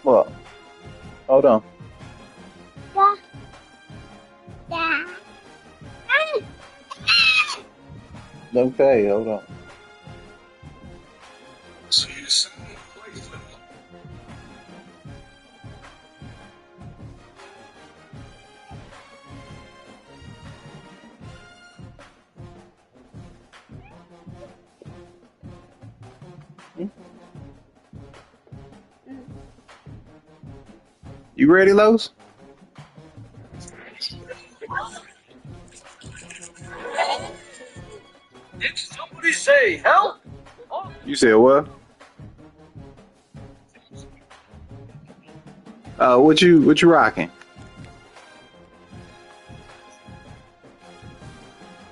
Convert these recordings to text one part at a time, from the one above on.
What? Hold on. Okay, hold on. You ready, Lowe's? Did somebody say help? You said what? What you rocking?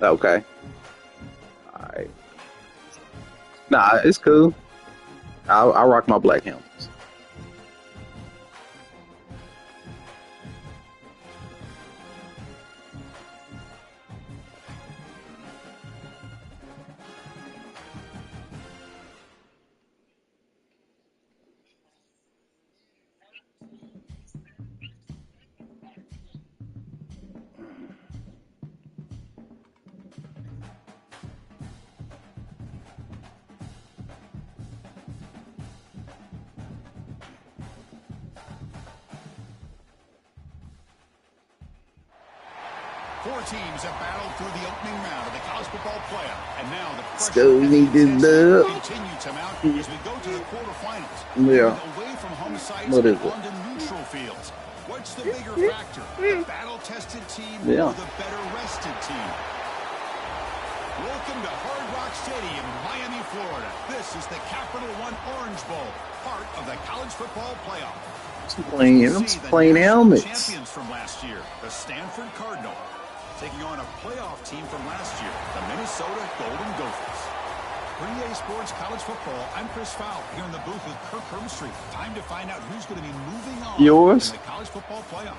Okay. All right. Nah, it's cool. I rock my black helmets. Four teams have battled through the opening round of the college football playoff, and now the Go, we need this dub. continue to mount as we go to the quarterfinals. Yeah. Away from home sites What is and it? onto neutral fields. What's the bigger factor? The battle-tested team Yeah. or the better-rested team? Welcome to Hard Rock Stadium, Miami, Florida. This is the Capital One Orange Bowl, part of the college football playoff. I'm playing helmets. Champions from last year, the Stanford Cardinal, taking on a playoff team from last year, the Minnesota Golden Gophers. For EA Sports College Football, I'm Chris Fowl here in the booth with Kirk Hermstreet. Time to find out who's going to be moving on Yours? in the college football playoff.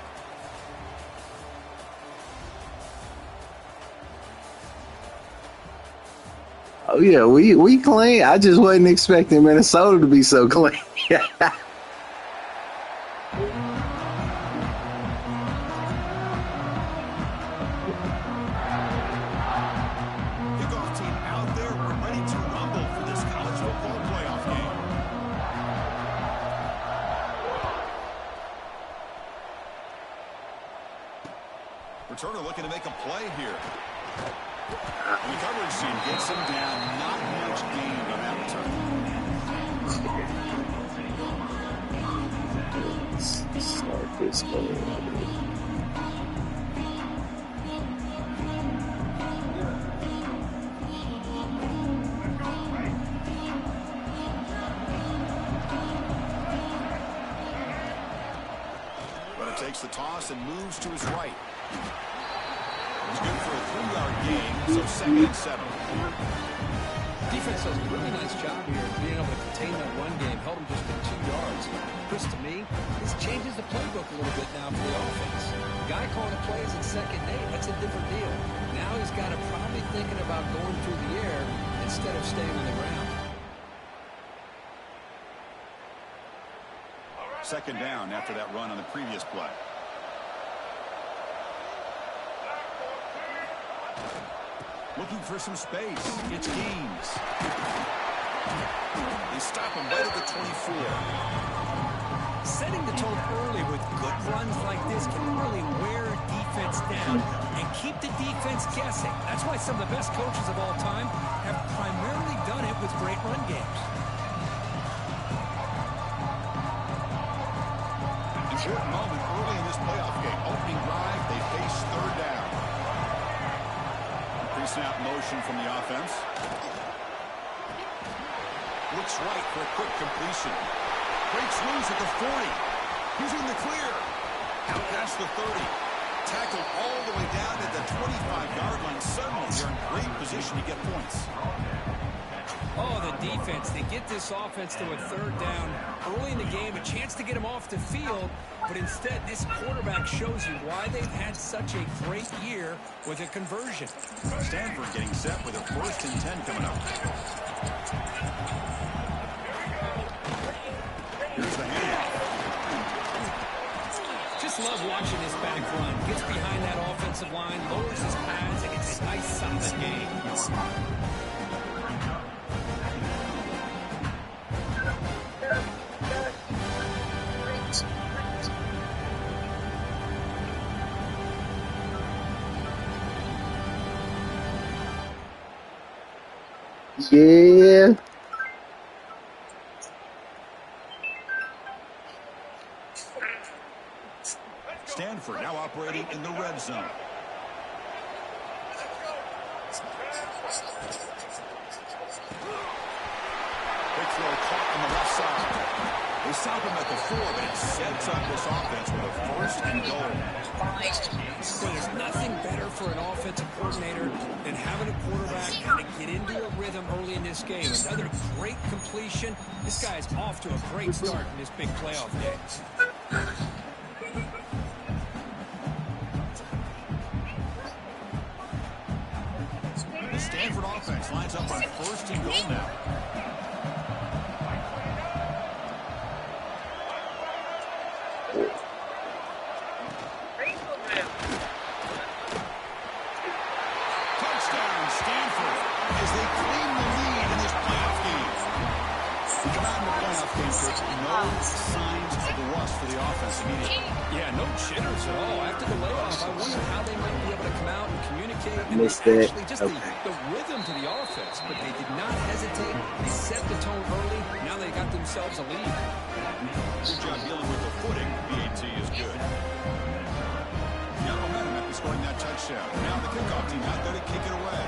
Oh yeah, we clean. I just wasn't expecting Minnesota to be so clean. Kickoff team out there. We're ready to rumble for this college football playoff game. Returner looking to make a play here. And the coverage team gets him down. Not much gained on that return. Start this one. But it takes the toss and moves to his right. It's good for a 3-yard gain, so 2nd and 7. Defense does a really nice job here being able to contain that run game, held him just at 2 yards. Chris, to me, this changes the playbook a little bit now for the offense. The guy calling the plays at 2nd and 8, that's a different deal. Now he's got to probably thinking about going through the air instead of staying on the ground. 2nd down after that run on the previous play. Looking for some space. It's Gaines. They stop him right at the 24. Setting the tone early with good runs like this can really wear a defense down and keep the defense guessing. That's why some of the best coaches of all time have primarily done it with great run games. Important moment early in this playoff game. Opening drive, they face 3rd down. Pre-snap motion from the offense. Looks right for a quick completion. Breaks loose at the 40. He's in the clear. Out past the 30. Tackled all the way down at the 25-yard line. Suddenly, they're in great position to get points. Oh, the defense. They get this offense to a 3rd down early in the game, a chance to get him off the field, but instead this quarterback shows you why they've had such a great year with a conversion. Stanford getting set with a 1st and 10 coming up. Here's offensive line, lowers his pads, and gets a nice solid gain. Yeah. Stanford now operating in the red zone. Big throw caught on the left side. They stop him at the 4, but it sets up this offense with a 1st and goal. Well, there's nothing better for an offensive coordinator than having a quarterback kind of get into a rhythm early in this game. Another great completion. This guy is off to a great start in this big playoff game. The Stanford offense lines up on 1st and goal now. Touchdown, Stanford, as they claim the lead in this playoff game. Come out in the playoff game, Chris. No signs of the rust for the offense immediately. Yeah, no jitters at all. After the layoff, I wonder how they might be able to come out and communicate and Missed it. actually just the rhythm to the offense. But they did not hesitate. They set the tone early. Now they got themselves a lead. Good job dealing with the footing. BAT is good. Now momentum after scoring that touchdown. Now the kickoff team out there to kick it away.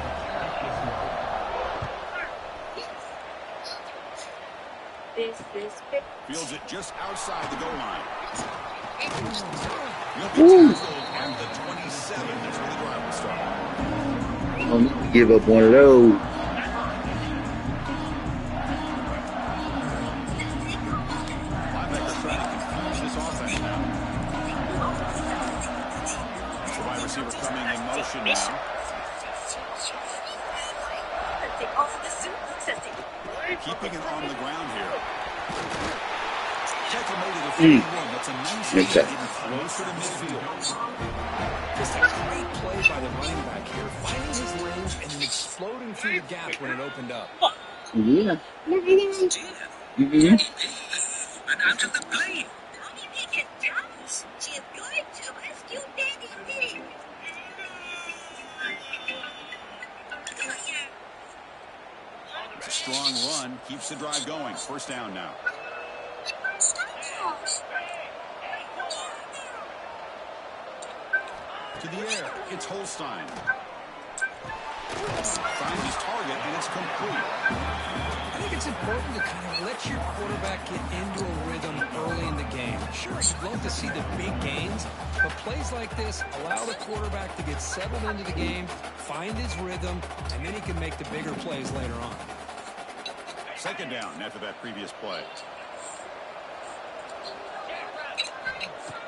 Fields it just outside the goal line. He'll be tackled on the 27. That's where the drive will start. I don't need to give up one of those. Linebacker trying to confuse this offense now. The wide receiver coming in motion now. Keeping it on the ground here. Tackle made it a 31. That's a nice lead, getting closer to midfield. Just a great play by the running back here, finding his range and then exploding through the gap when it opened up. Yeah. But out of the plane. Mommy make it dance. She's going to rescue Daddy. It's a strong run. Keeps the drive going. 1st down now. To the air. It's Holstein. Finds his target, and it's complete. I think it's important to kind of let your quarterback get into a rhythm early in the game. Sure, you'd love to see the big gains, but plays like this allow the quarterback to get settled into the game, find his rhythm, and then he can make the bigger plays later on. 2nd down after that previous play.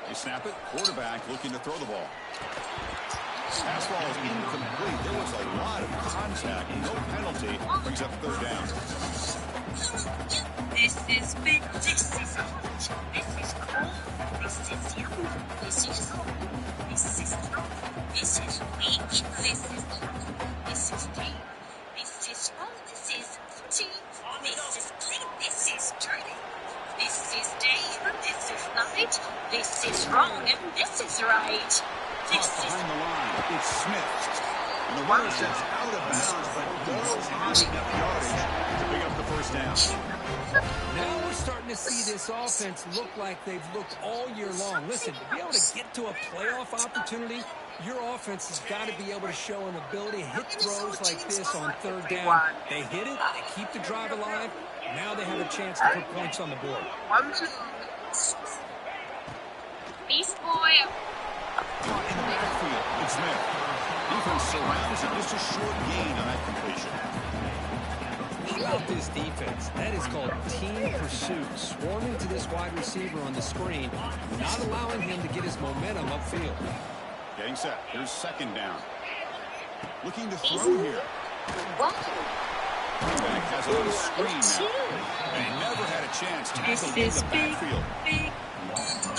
They snap it. Quarterback looking to throw the ball. Pass ball is incomplete. There was a lot of contact. No penalty. Brings up 3rd down. This is big. This is hot. This is cold. This is young. This is hot. This is strong. This is weak. This is long. This is deep. This is small. This is footy. This is clean. This is dirty. This is day. This is night. This is wrong and this is right. Behind the line, it's Smith. And the runner sets out of bounds, but does have enough yardage to pick up the 1st down. Now we're starting to see this offense look like they've looked all year long. Listen, to be able to get to a playoff opportunity, your offense has got to be able to show an ability to hit throws like this on 3rd down. They hit it, they keep the drive alive, now they have a chance to put points on the board. Beast boy. In the backfield, it's Smith. Defense surrounds it. Just a short gain on that completion. How about this defense? That is called team pursuit. Swarming to this wide receiver on the screen, not allowing him to get his momentum upfield. Getting set. Here's 2nd down. Looking to throw here. Quarterback has it on a screen now. And he never had a chance tackled in the backfield. Big.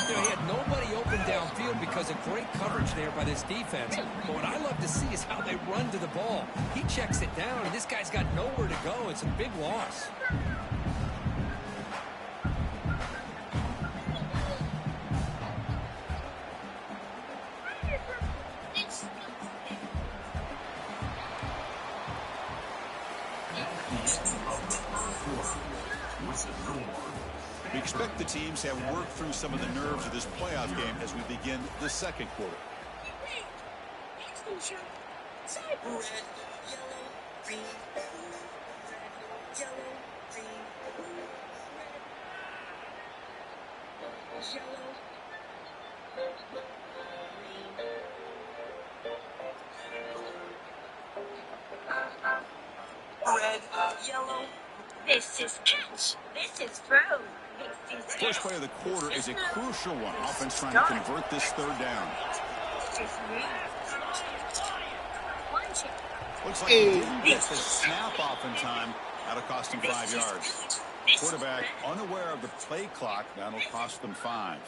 You know, he had nobody open downfield because of great coverage there by this defense. But what I love to see is how they run to the ball. He checks it down, and this guy's got nowhere to go. It's a big loss. We expect the teams to have worked through some of the nerves of this playoff game as we begin the second quarter. Red, yellow, green, blue. Red, yellow, green, blue. Red, yellow, green, red, yellow. This is catch. This is throw. This is First play of the quarter is a crucial one. Offense trying to convert this third down. Looks like he didn't get the snap off in time. That'll cost him 5 yards. Quarterback unaware of the play clock. That'll cost them 5.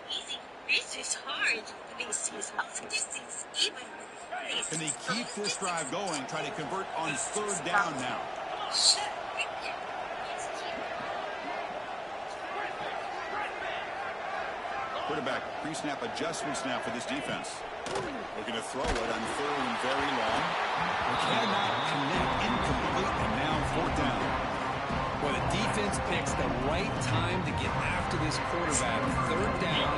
Easy. This is hard. This is hard. This is even. Can they keep this drive going? Try to convert on third down now. Quarterback pre-snap adjustments now for this defense. Looking to throw it on third and very long. Cannot connect, incomplete, and now fourth down. Well, the defense picks the right time to get after this quarterback. Third down,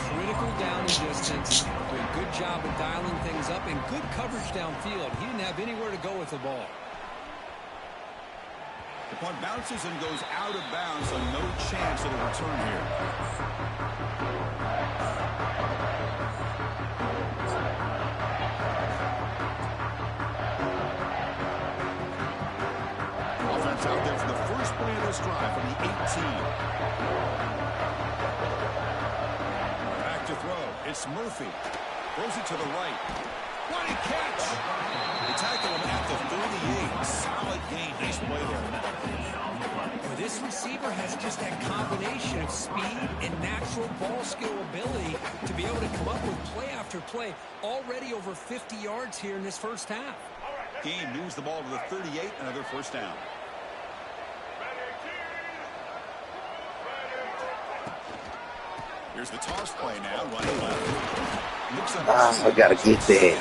critical down and distance. Doing a good job of dialing things up and good coverage downfield. He didn't have anywhere to go with the ball. The punt bounces and goes out of bounds, so no chance of a return here. Offense out there for the first play of this drive from the 18. Back to throw. It's Murphy. Throws it to the right. What a catch! They tackle him at the 38. Solid gain. Nice play there. Well, this receiver has just that combination of speed and natural ball skill ability to be able to come up with play after play. Already over 50 yards here in this first half. Game moves the ball to the 38. Another first down. Here's the toss play now. Running left. Looks like I gotta get that.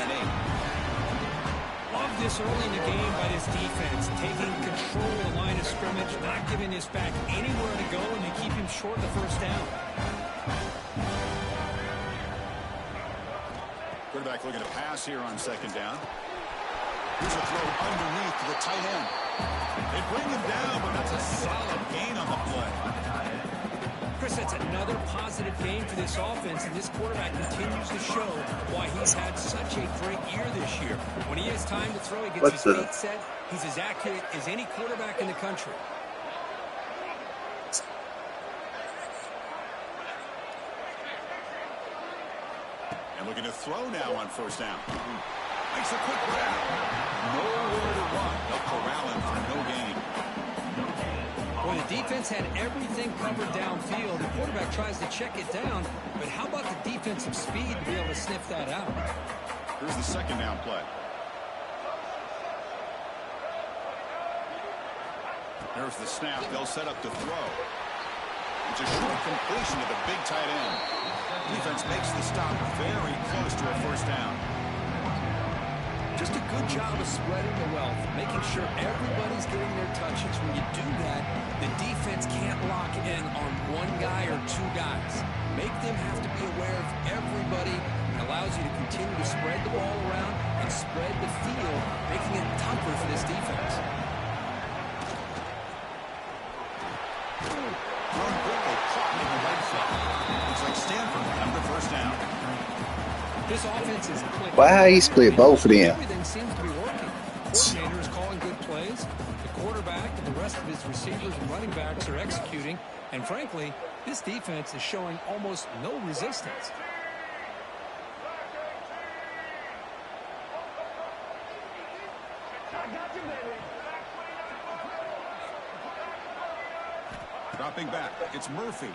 Love this early in the game by this defense. Taking control of the line of scrimmage, not giving this back anywhere to go, and they keep him short the first down. Quarterback looking to pass here on second down. Here's a throw underneath to the tight end. They bring him down, but that's a solid gain on the play. Chris, that's another positive game for this offense, and this quarterback continues to show why he's had such a great year this year. When he has time to throw, he gets his feet set. He's as accurate as any quarterback in the country. And looking to throw now on first down. Makes a quick grab. Nowhere to run. They'll corral him for no gain. Well, the defense had everything covered downfield. The quarterback tries to check it down, but how about the defensive speed to be able to sniff that out? Here's the second down play. There's the snap. They'll set up to throw. It's a short completion to the big tight end. Defense makes the stop very close to a first down. Just a good job of spreading the wealth, making sure everybody's getting their touches. When you do that, the defense can't lock in on one guy or two guys. Make them have to be aware of everybody. It allows you to continue to spread the ball around and spread the field, making it tougher for this defense. Thrown quickly, caught in the right foot. Looks like Stanford have the first down. This offense is clicking. Why he split both of them? Everything seems to be working. Coordinator is calling good plays. The quarterback and the rest of his receivers and running backs are executing. And frankly, this defense is showing almost no resistance. Dropping back. It's Murphy.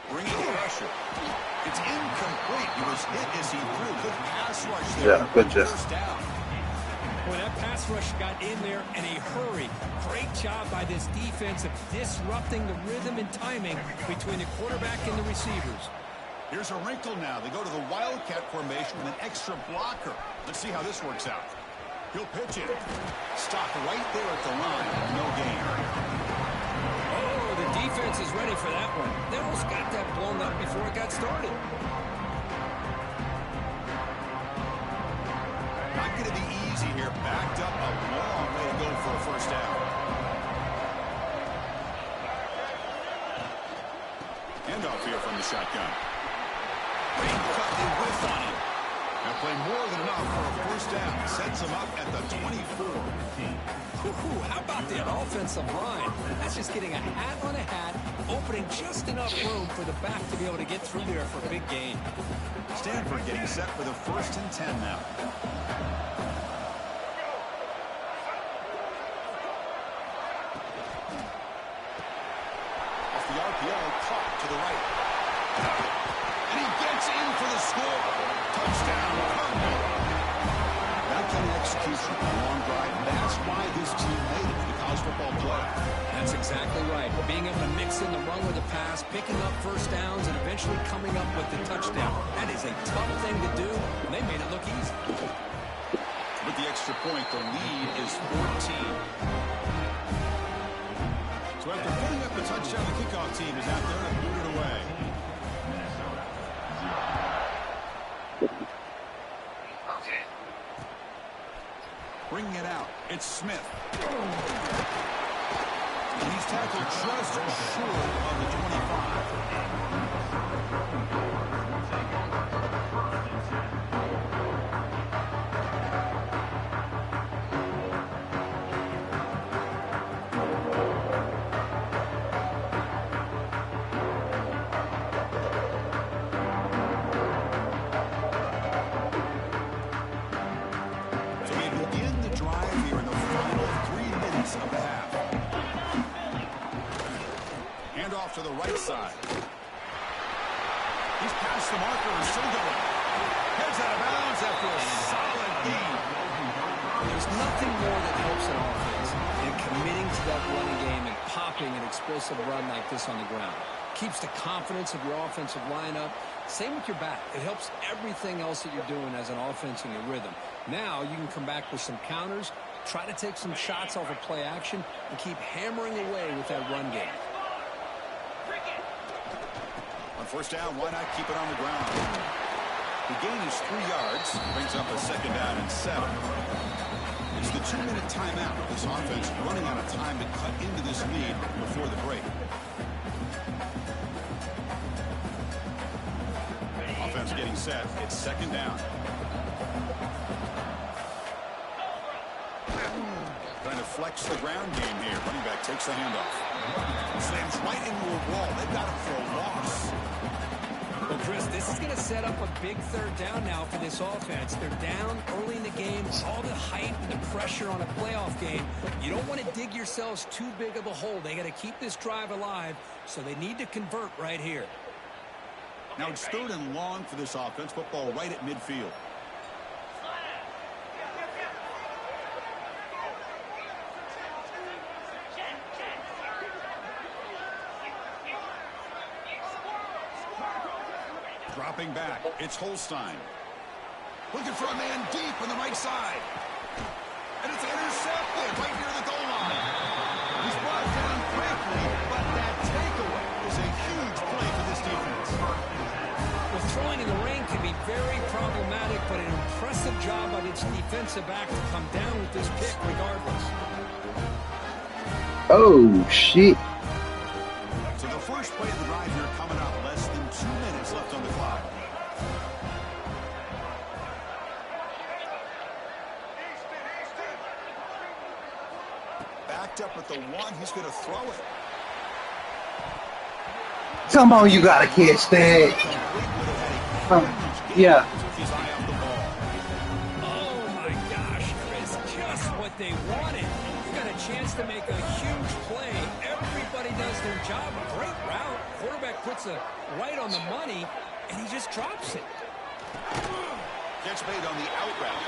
Bringing pressure. It's incomplete. He was hit as he threw. Good pass rush there. Yeah, good job. First down. Boy, that pass rush got in there in a hurry. Great job by this defense of disrupting the rhythm and timing between the quarterback and the receivers. Here's a wrinkle now. They go to the Wildcat formation with an extra blocker. Let's see how this works out. He'll pitch it. Stop right there at the line. No gain. Oh, the defense is ready for that one. They almost got that blown up before it got started. Not going to be easy here. Backed up a long way to go for a first down. Handoff here from the shotgun. Big cut and whiff on him. Now play more than enough for a first down. Sets him up at the 24. How about the offensive line? That's just getting a hat on a hat, opening just enough room for the back to be able to get through there for a big gain. Stanford getting set for the 1st and 10 now. Off the RPO, caught to the right. And he gets in for the score. Touchdown, Cardinal. That kind of execution on a long drive, that's why this team made it to the college football playoff. That's exactly right. Being able to mix in the run with the pass, picking up first downs, and eventually coming up with the touchdown. That is a tough thing to do, and they made it look easy. With the extra point, the lead is 14. So after putting up the touchdown, the kickoff team is out there and boot it away. Okay. Bringing it out, it's Smith. And he's tackled just short of the 25. So we begin the drive here in the final 3 minutes of the half. Off to the right side. He's past the marker and still going. Heads out of bounds after a solid gain. There's nothing more that helps an offense than committing to that running game and popping an explosive run like this on the ground. Keeps the confidence of your offensive lineup. Same with your back. It helps everything else that you're doing as an offense in your rhythm. Now you can come back with some counters, try to take some shots off of play action, and keep hammering away with that run game. On first down, why not keep it on the ground? The gain is 3 yards. Brings up a 2nd down and 7. It's the 2-minute timeout. This offense running out of time to cut into this lead before the break. Offense getting set. It's 2nd down. Trying to flex the ground game here. Running back takes the handoff. Slams right into a wall. They've got him for a loss. Well, Chris, this is going to set up a big 3rd down now for this offense. They're down early in the game. All the hype and the pressure on a playoff game. You don't want to dig yourselves too big of a hole. They got to keep this drive alive, so they need to convert right here. Now it's 3rd and long for this offense. Football right at midfield. Dropping back, it's Holstein. Looking for a man deep on the right side. And it's intercepted right near the goal line. He's brought down quickly, but that takeaway is a huge play for this defense. Well, throwing in the rain can be very problematic, but an impressive job by its defensive back to come down with this pick regardless. Oh, shit. So the first play of the drive here coming up. Less than 2 minutes left on the clock. Backed up at the 1. He's going to throw it. Come on, you gotta catch that. Yeah. His eye off the ball. Oh, my gosh, Chris, just what they wanted. You got a chance to make a huge play. Everybody does excellent job. A great route. Quarterback puts it right on the money, and he just drops it. Catch made on the out route.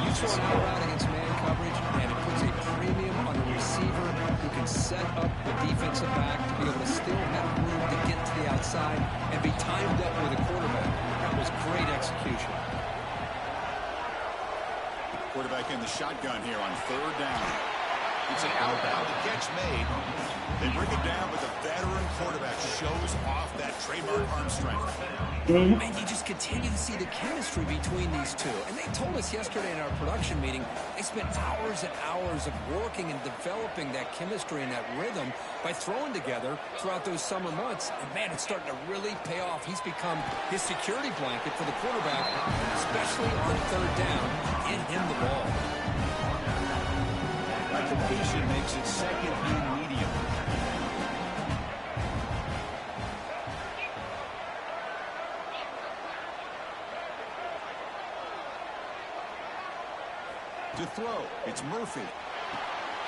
You throw an out route against man coverage, and it puts a premium on the receiver who can set up the defensive back to be able to still have room to get to the outside and be timed up with a quarterback. That was great execution. Quarterback in the shotgun here on third down. It's an out route. The catch made. They bring it down, but the veteran quarterback shows off that trademark arm strength. And you just continue to see the chemistry between these two. And they told us yesterday in our production meeting, they spent hours and hours of working and developing that chemistry and that rhythm by throwing together throughout those summer months. And, man, it's starting to really pay off. He's become his security blanket for the quarterback, especially on third down. Get him the ball. That completion makes it second and medium. To throw, it's Murphy.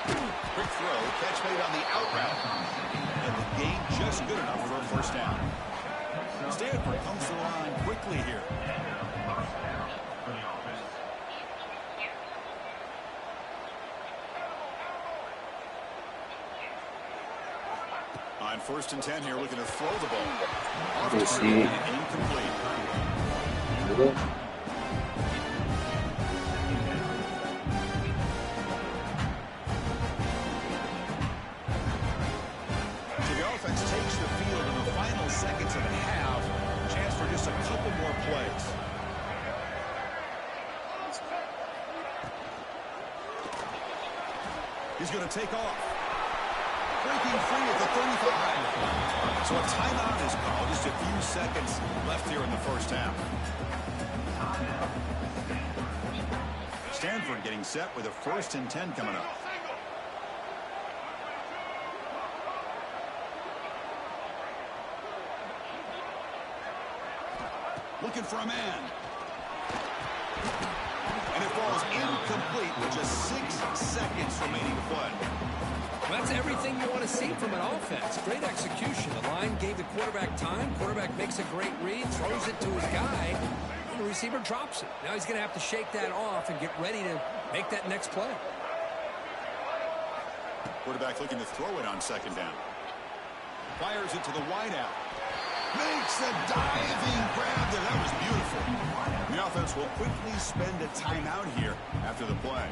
Quick throw, catch made on the out route. And the gain just good enough for a first down. Stanford comes to the line quickly here. On 1st and 10 here, looking to throw the ball. Off to speed, incomplete. Takes the field in the final seconds of the half. Chance for just a couple more plays. He's going to take off. Breaking free at the 35. So a timeout is called. Just a few seconds left here in the first half. Stanford getting set with a 1st and 10 coming up. Looking for a man. And it falls incomplete with just 6 seconds remaining to play. Well, that's everything you want to see from an offense. Great execution. The line gave the quarterback time. Quarterback makes a great read, throws it to his guy, and the receiver drops it. Now he's going to have to shake that off and get ready to make that next play. Quarterback looking to throw it on 2nd down. Fires it to the wideout. Makes a diving grab there. That was beautiful. The offense will quickly spend a timeout here after the play.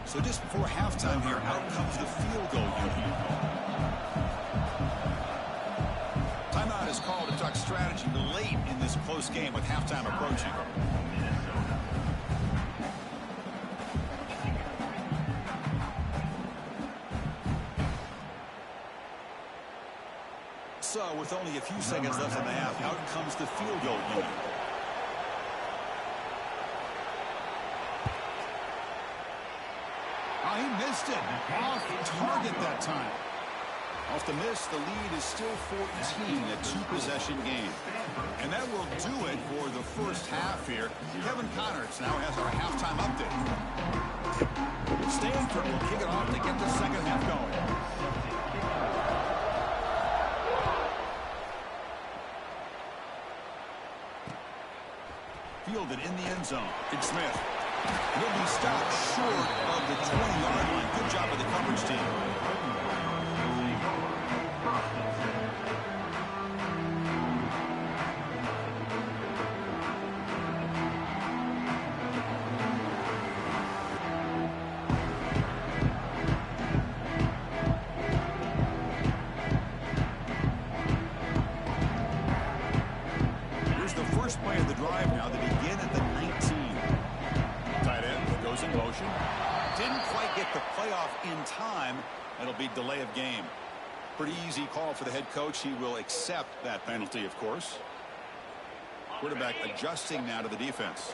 So just before halftime here, out comes the field goal unit. Timeout is called to talk strategy late in this close game with halftime approaching. So with only a few seconds left in the half, out comes the field goal unit. Oh, he missed it. Off target that time. Off the miss, the lead is still 14, a 2-possession game. And that will do it for the first half here. Kevin Connors now has our halftime update. Stanford will kick it off to get the second half going. Fielded in the end zone. It's Smith. He'll be stopped short of the 20-yard line. Good job of the coverage team. Here's the first play of the drive now. They begin at the 19. Tight end goes in motion. Didn't quite get the playoff in time. It'll be delay of game. Pretty easy call for the head coach. He will accept that penalty, of course. Quarterback adjusting now to the defense.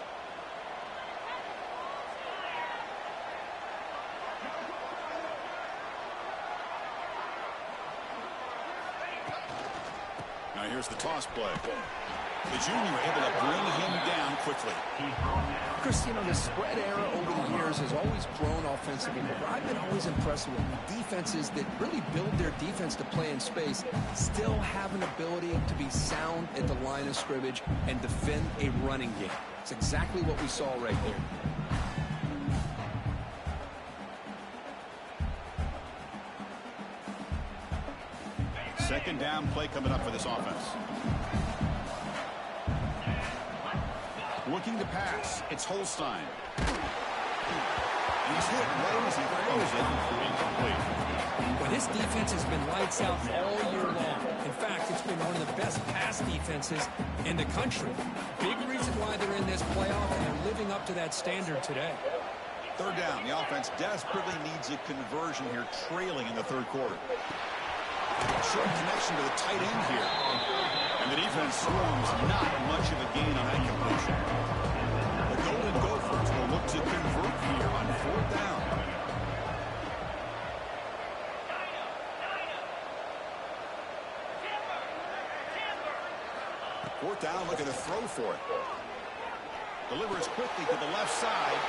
Now Now here's the toss play. The junior able to bring him down quickly. Chris, you know, the spread era over the years has always grown offensively, but I've been always impressed with defenses that really build their defense to play in space, still have an ability to be sound at the line of scrimmage and defend a running game. It's exactly what we saw right there. Second down play coming up for this offense. Looking to pass. It's Holstein. He's hit right as he throws it. Incomplete. Well, this defense has been lights out all year long. In fact, it's been one of the best pass defenses in the country. Big reason why they're in this playoff, and they're living up to that standard today. Third down. The offense desperately needs a conversion here, trailing in the third quarter. Short connection to the tight end here. And the defense swarms not much of a gain on that completion. The Golden Gophers will look to convert here on fourth down. Fourth down, looking to throw for it. Delivers quickly to the left side.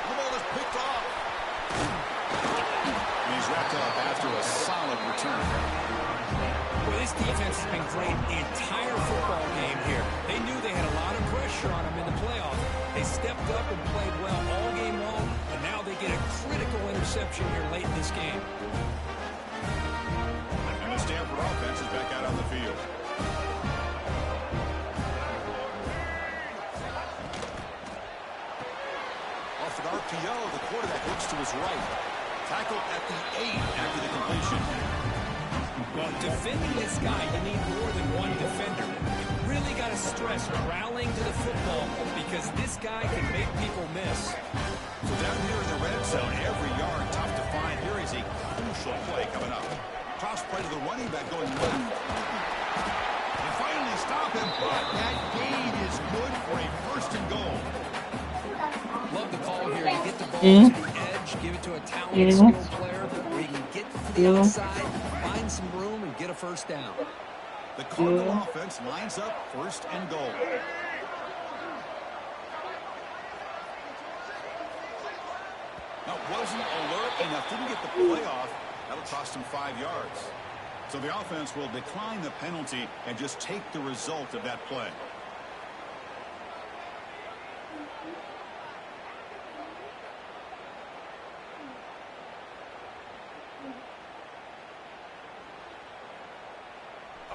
The ball is picked off. And he's wrapped up after a solid return. Well, this defense has been great the entire football game here. They knew they had a lot of pressure on them in the playoffs. They stepped up and played well all game long, and now they get a critical interception here late in this game. And the Stanford offense is back out on the field. Off an RPO, the quarterback looks to his right. Tackled at the 8 after the completion. Well, defending this guy, you need more than one defender. You really got to stress rallying to the football because this guy can make people miss. So down here in the red zone, every yard tough to find. Here is a crucial play coming up. Toss play to the running back going left. And finally stop him, but that gain is good for a first and goal. Love the call here to get the ball to the edge, give it to a talented, skilled player where he can get to the outside, find some room, and get a first down. The Cardinal offense lines up first and goal. Now, wasn't alert enough, didn't get the play off. That'll cost him 5 yards. So the offense will decline the penalty and just take the result of that play.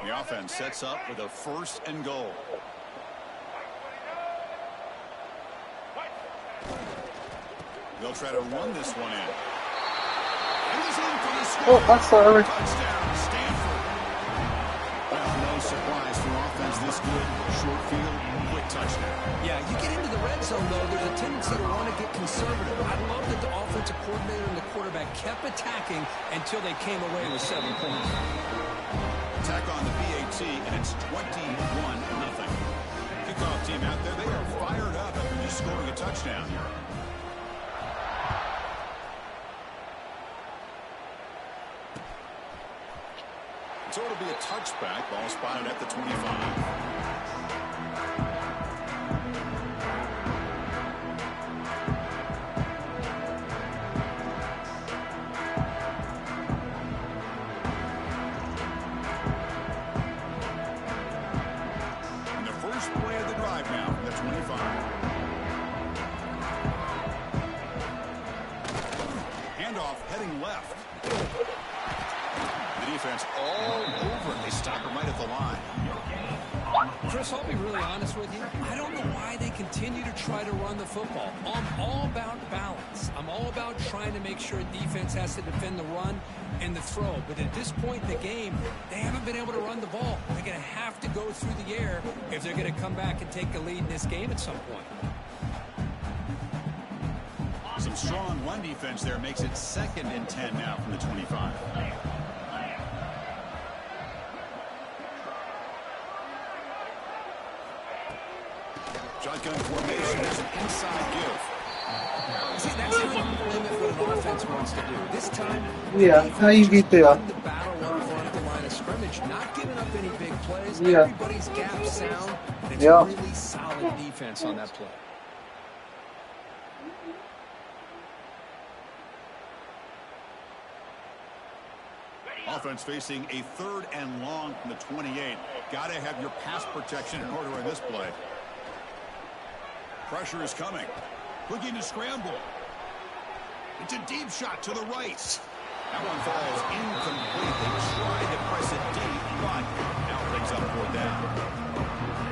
The offense sets up with a first and goal. They'll try to run this one in. And he's in for the score. sorry. Touchdown, Stanford. Well, no surprise for offense this good. Short field, quick touchdown. Yeah, you get into the red zone, though, there's a tendency to want to get conservative. I love that the offensive coordinator and the quarterback kept attacking until they came away with 7 points. Attack on the PAT, and it's 21-0. Kickoff team out there, they are fired up after just scoring a touchdown. So it'll be a touchback. Ball spotted at the 25. Heading left. The defense all over it. They stop him right at the line. Chris, I'll be really honest with you. I don't know why they continue to try to run the football. I'm all about balance. I'm all about trying to make sure defense has to defend the run and the throw. But at this point in the game, they haven't been able to run the ball. They're going to have to go through the air if they're going to come back and take the lead in this game at some point. Some strong run defense there makes it 2nd and 10 now from the 25. Shotgun formation. There's an inside give. See, that's how you limit what an offense wants to do. This time, Yeah, how you get there? the battle up front at the line of scrimmage advantage, not giving up any big plays. Yeah. Everybody's gap sound. And it's Yeah. really solid defense on that play. Offense facing a 3rd and long from the 28. Got to have your pass protection in order in this play. Pressure is coming. Looking to scramble. It's a deep shot to the right. That one falls incomplete. They tried to press it deep, but now brings up 4th down.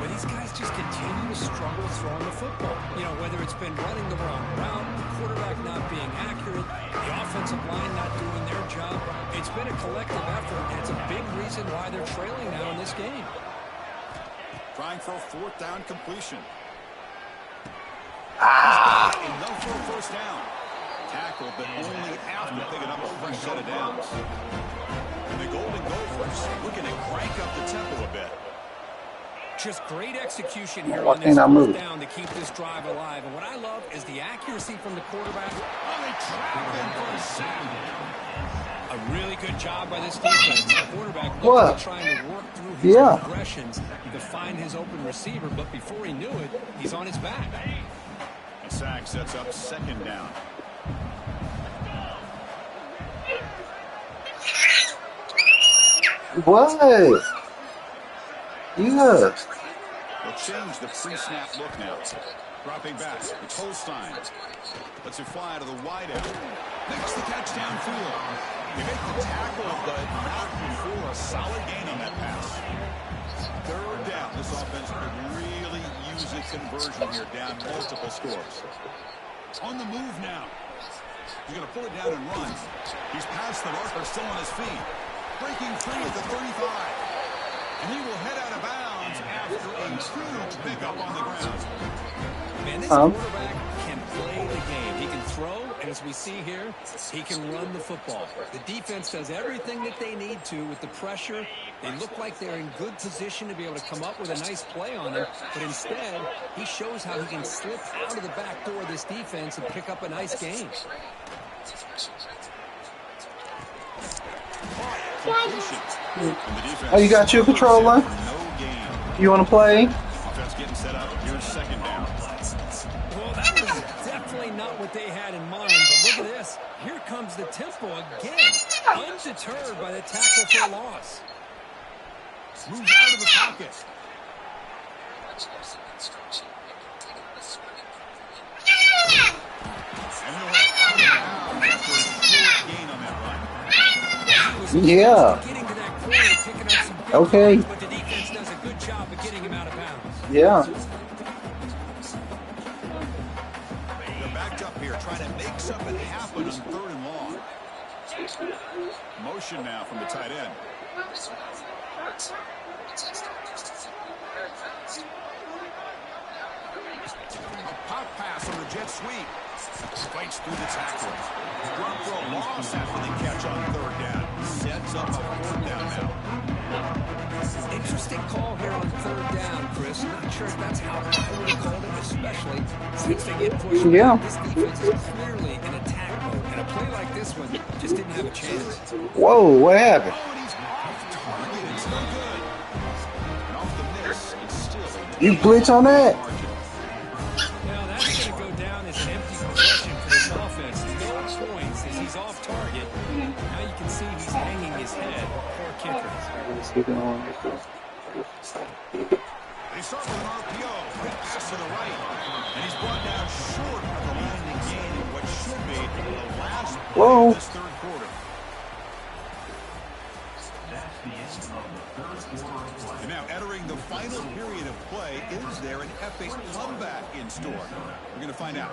Well, these guys just continue to struggle throwing the football. You know, whether it's been running the wrong route, the quarterback not being accurate, the offensive line not doing their job. It's been a collective effort, and it's a big reason why they're trailing now in this game. Trying for a 4th down completion. Enough for a 1st down. Tackled, but only after picking up a fresh set of downs. And the Golden Gophers looking to crank up the tempo a bit. Just great execution here Why on this can't I move? 4th down to keep this drive alive. And what I love is the accuracy from the quarterback. Oh, they trap him for a sack. A really good job by this defense. The quarterback What? trying to work through his Yeah. progressions to find his open receiver, but before he knew it, he's on his back. A sack sets up 2nd down. What? Yeah. They'll change the pre-snap look now. Dropping back. It's Holstein. Lets it fly to the wideout. Makes the catch downfield. They make the tackle, but not before a solid gain on that pass. 3rd down. This offense could really use a conversion here, down multiple scores. On the move now. He's going to pull it down and run. He's past the marker, still on his feet. Breaking free at the 35. And he will head out of bounds after a huge pickup on the ground. Man, this quarterback can play the game. He can throw, and as we see here, he can run the football. The defense does everything that they need to with the pressure. They look like they're in good position to be able to come up with a nice play on him, but instead, he shows how he can slip out of the back door of this defense and pick up a nice gain. Oh, you got your controller? You want to play? Offense getting set up. Here's 2nd down. Well, that was definitely not what they had in mind, but look at this. Here comes the tempo again, undeterred by the tackle for a loss. Moves out of the pocket. And he'll have out of bounds after a short gain on that run. Yeah. Getting to that corner, picking up some big Okay. plays, but the defense does a good job of getting him out of bounds. Yeah. They're backed up here, trying to make something happen on 3rd and long. Motion now from the tight end. A pop pass on the jet sweep. Fights through the tackle. Drop for a loss after the catch on 3rd down. Sets up a 4th down now. Interesting call here on 3rd down, Chris. Not sure if that's how I would have called it, especially since they get pushed. Yeah. This defense is clearly in attack mode, and a play like this one just didn't have a chance. Whoa, what happened? Oh, and he's off target. It's no good. And off the miss, it's still a You glitch on that? Well, that's going to go down as an empty possession for this offense. No points as he's off target. Now you can see he's hanging his head. Poor kicker. They start with an RPO. Quick pass to the right. And he's brought down short of the landing gain in what should be the last play Whoa. of this 3rd quarter. And now entering the final period of play, is there an epic comeback in store? We're going to find out.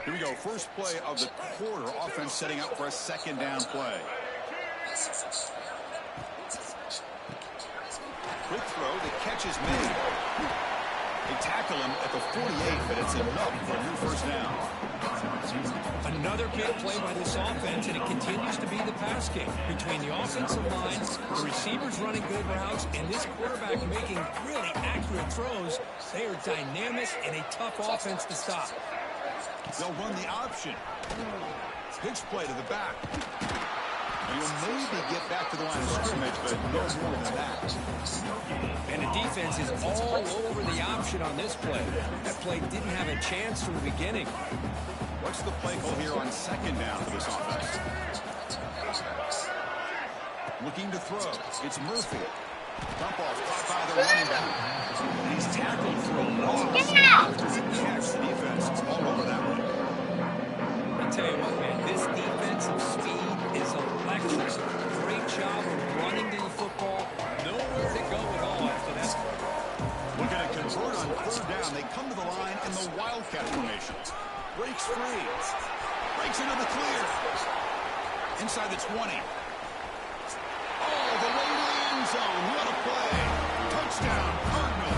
Here we go. First play of the quarter. Offense setting up for a 2nd down play. Quick throw. The catch is made. They tackle him at the 48, but it's enough for a new first down. Another big play by this offense, and it continues to be the pass game between the offensive line, the receivers running good routes, and this quarterback making really accurate throws. They are dynamic and a tough offense to stop. They'll run the option. Pitch play to the back. And you'll maybe get back to the line of scrimmage, but no more than that. And the defense is all over the option on this play. That play didn't have a chance from the beginning. What's the play call here on second down for this offense? Looking to throw. It's Murphy. Dump off caught by the running back. He's tackled for a loss. After he checks the defense. It's all over that one. I'll tell you what, man, this defensive speed is electric. Great job of running to the football. Nowhere to go at all after that. Looking to convert on third down. They come to the line in the Wildcat formation. Breaks free. Breaks into the clear. Inside the 20. All the way to the end zone. What a play. Touchdown, Cardinal.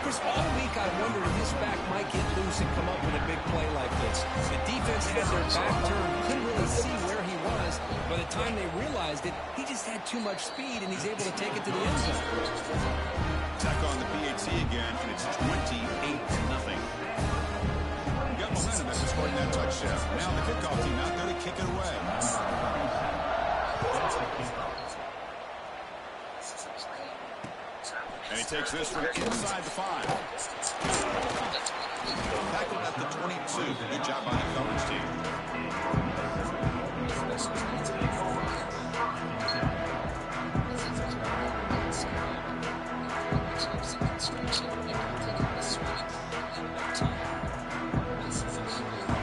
Chris, all week I wondered if this back might get loose and come up with a big play like this. The defense had their back turned. Couldn't really see where he was. By the time they realized it, he just had too much speed, and he's able to take it to the end zone. Attack on the PAT again, and it's 28-0. Got momentum after scoring that touchdown. Now the kickoff team out there to kick it away. And he takes this from inside the 5. Tackled at the 22. Good job by the coverage team.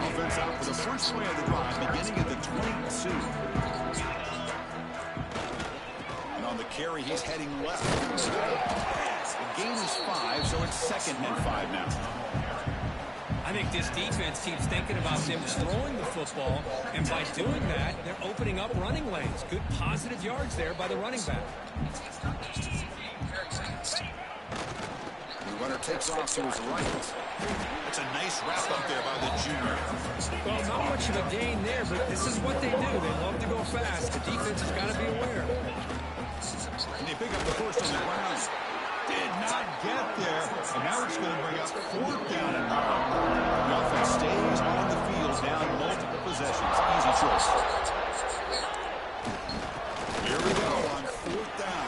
Offense out for the first play of the drive, beginning at the 22. And on the carry, he's heading left. The gain is 5, so it's 2nd and 5 now. I think this defense keeps thinking about them throwing the football, and by doing that, they're opening up running lanes. Good positive yards there by the running back. The runner takes off to his right. That's a nice wrap up there by the junior. Well, not much of a gain there, but this is what they do. They love to go fast. The defense has got to be aware. And they pick up the first on the ground. Did not get there. And now it's going to bring up 4th down and 1. The offense stays on the field down multiple possessions. Easy choice. Here we go on 4th down.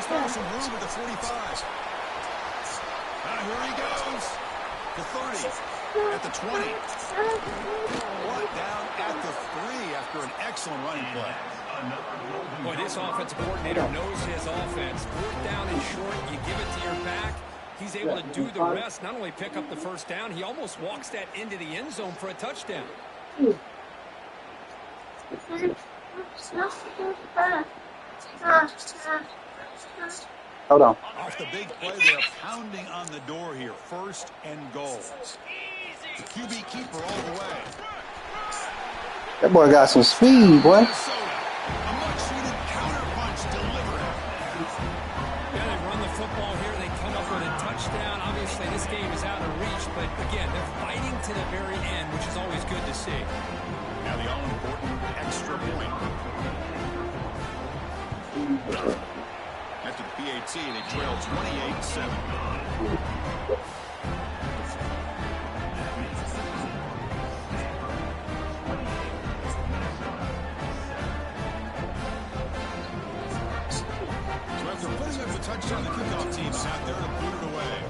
He's found some room at the 45. Now here he goes. The 30. At the 20. Brought down at the 3 after an excellent running play. Boy, this offensive coordinator knows his offense. 4th down and short, you give it to your back. He's able to do the rest, not only pick up the first down, he almost walks that into the end zone for a touchdown. Hold on. Off the big play, they're pounding on the door here. 1st and goal. The QB keeper all the way. That boy got some speed, boy. Minnesota. A much-needed counter-punch delivered. Yeah, they run the football here. They come up with a touchdown. Obviously, this game is out of reach, but again, they're fighting to the very end, which is always good to see. Now the all-important extra point. After the PAT, they trail 28-7. So after putting up the touchdown, the kickoff team is out there to put it away.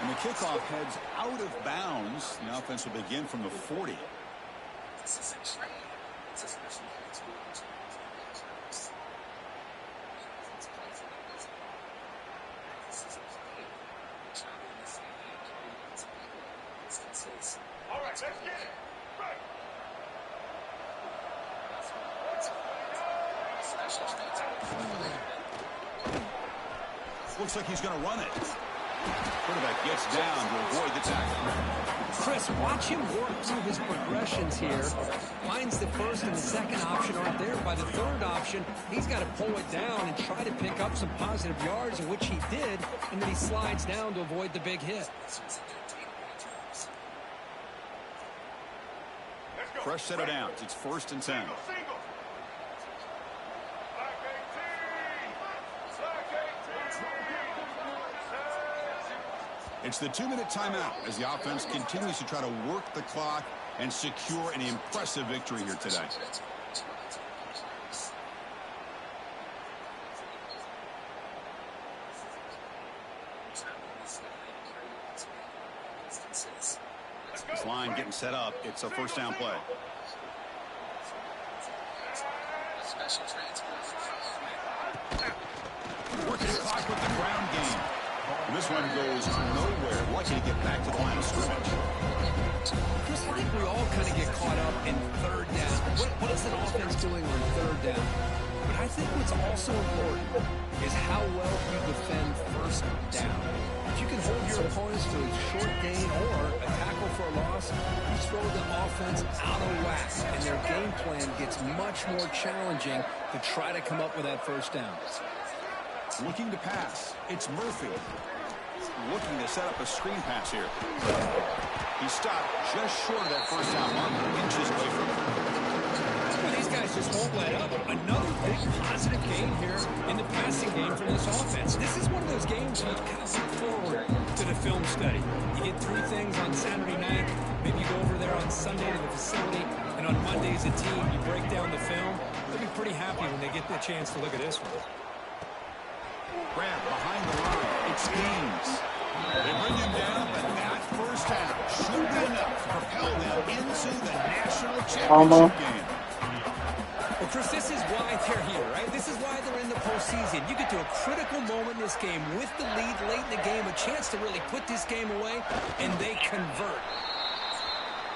And the kickoff heads out of bounds. The offense will begin from the 40. All right, let's get it. Right. Looks like he's going to run it. Quarterback gets down to avoid the tackle. Chris, watch him work through his progressions here. Finds the first and the second option aren't there. By the third option, he's got to pull it down and try to pick up some positive yards, in which he did, and then he slides down to avoid the big hit. Fresh set of downs. It's 1st and 10. It's the 2-minute timeout as the offense continues to try to work the clock and secure an impressive victory here today. This line getting set up. It's a 1st down play. Working the clock with the ground game. This one goes nowhere. Lucky to get back to the line of scrimmage. Chris, I think we all kind of get caught up in 3rd down. What is an offense doing on 3rd down? But I think what's also important is how well you defend 1st down. If you can hold your opponents to a short gain or a tackle for a loss, you throw the offense out of whack, and their game plan gets much more challenging to try to come up with that 1st down. Looking to pass. It's Murphy. Looking to set up a screen pass here. He stopped just short of that 1st down marker, inches away from it. Well, these guys just won't let up. Another big positive game here in the passing game from this offense. This is one of those games you kind of look forward to the film study. You get 3 things on Saturday night. Maybe you go over there on Sunday to the facility, and on Monday as a team, you break down the film. They'll be pretty happy when they get the chance to look at this one. Grab behind the line. It's Gaines. They bring him down, but that 1st down should be enough to propel them into the national championship game. Well, Chris, this is why they're here, right? This is why they're in the postseason. You get to a critical moment in this game with the lead late in the game, a chance to really put this game away, and they convert.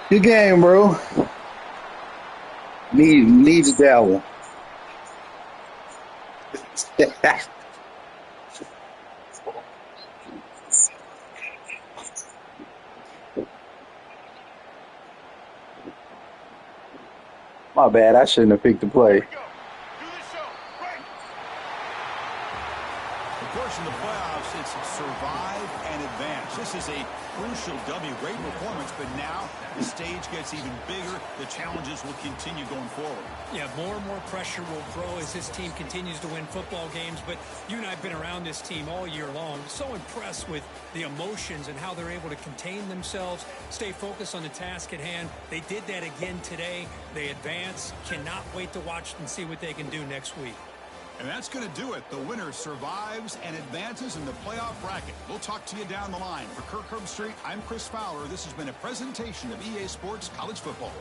Good game, bro. Needed that one. My bad. I shouldn't have picked the play. Of course, in the playoffs, it's survive and advance. This is a crucial W. Great performance, but now the stage gets even bigger. The challenges will continue going forward. Yeah, more and more pressure will grow as this team continues to win football games, but you and I have been around this team all year long. So impressed with the emotions and how they're able to contain themselves, stay focused on the task at hand. They did that again today. They advance. Cannot wait to watch and see what they can do next week. And that's going to do it. The winner survives and advances in the playoff bracket. We'll talk to you down the line. For Kirk Herbstreit, I'm Chris Fowler. This has been a presentation of EA Sports College Football.